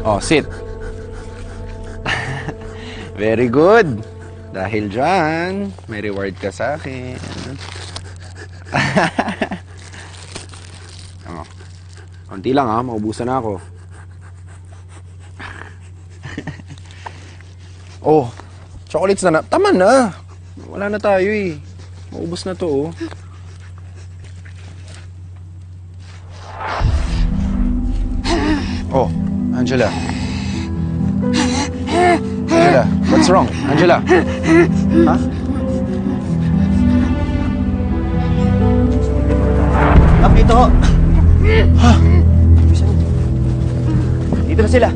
Oh, sit. Very good. Dahil dyan, may reward ka sa akin. Oh, konti lang ha, maubusan na ako. Oh, chocolates na. Tama na. Wala na tayo eh. Maubos na to oh. Oh, Angela. Angela, what's wrong? Angela? Ha? Dito ho. Ha? Dito na sila.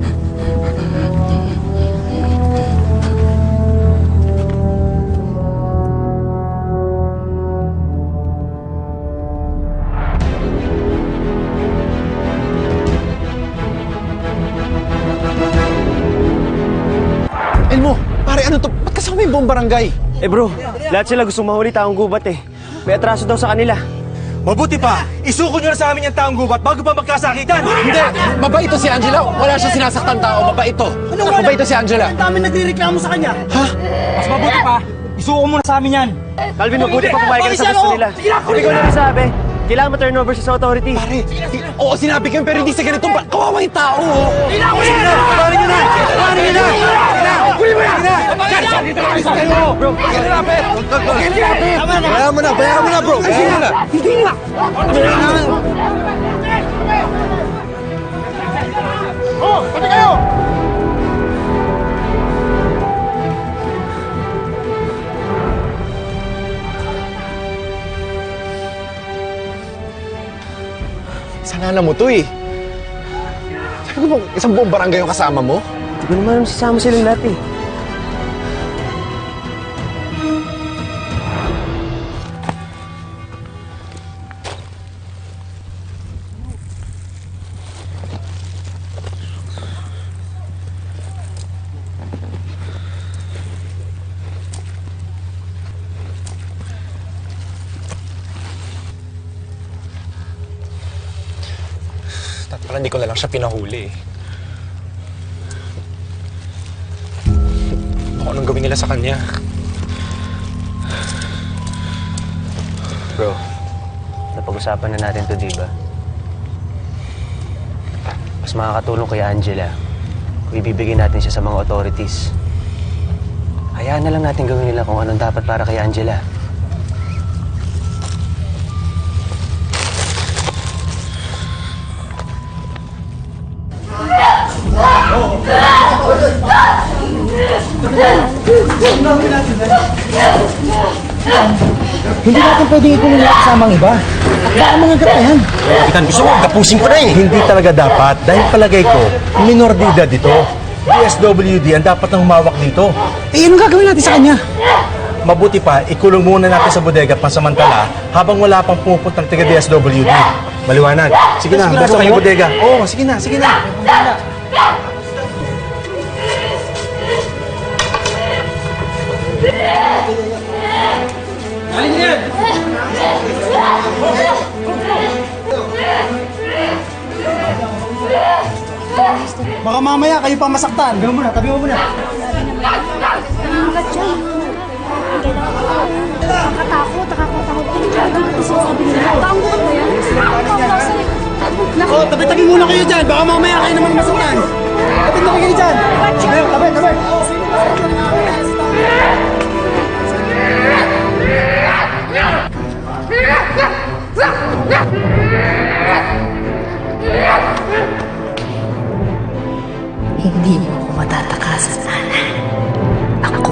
Elmo, pare ano to? Ba't kasama yung buong barangay? Eh bro, lahat sila gustong mahuli taong gubat eh. May atraso daw sa kanila. Mabuti pa, isuko nyo na sa amin yung taong gubat bago pa magkasakitan! Hindi! Mabait to si Angela. Wala siya sinasaktan tao. Mabait to. Mabait to si Angela. Ang dami nagre-reklamo sa kanya! Ha? Mas mabuti pa, isuko mo na sa amin yan! Calvin, mabuti pa pumayag ka na sa gusto nila. Hindi ko na nasabi. Kailangan ma-turnover siya sa authority. Pare, oo sinabi ko yun, pero hindi sa ganitong kawawa yung tao. Kailangan nyo na! Kailangan nyo na! Kailangan nyo na! Huli mo yan! Bro, lapit! Lapit! Bayaan mo na bro! Bayaan mo na! Hindi nga! Oh! Pati kayo! Sanala mo to eh. Sabi ko bang isang buong barangay yung kasama mo? Hindi ko naman masasama silang lahat eh. Parang hindi ko na lang siya pinahuli eh. Kung anong gawin nila sa kanya. Bro, napag-usapan na natin to, di ba? Mas makakatulong kay Angela kung ibibigay natin siya sa mga authorities. Hayaan na lang natin gawin nila kung anong dapat para kay Angela. Hindi natin pwedeng ikulong lahat kasama ang iba. Baka mga gatayan. Kapitan, gusto ko, kapusin ko na eh. Hindi talaga dapat dahil palagay ko, minor de edad dito. DSWD ang dapat nang humawak dito. Eh, anong gagawin natin sa kanya? Mabuti pa, ikulong muna natin sa bodega pansamantala habang wala pang pumupuntang taga DSWD. Maliwanag. Sige na, basta kayo bodega. Oo, sige na, sige na. Baka mamaya kayo pa masaktan. Tabi mo muna, tabi mo muna. Nangat siya. Nakakatakot. Ano sinasabi nila? Taong gubat ba yan? Oh, tabi-tabi muna kayo dyan. Baka mamaya kayo naman masaktan. Tabi na kayo dyan. Tabi. Hindi mo ako matatakasan, Ana. Ako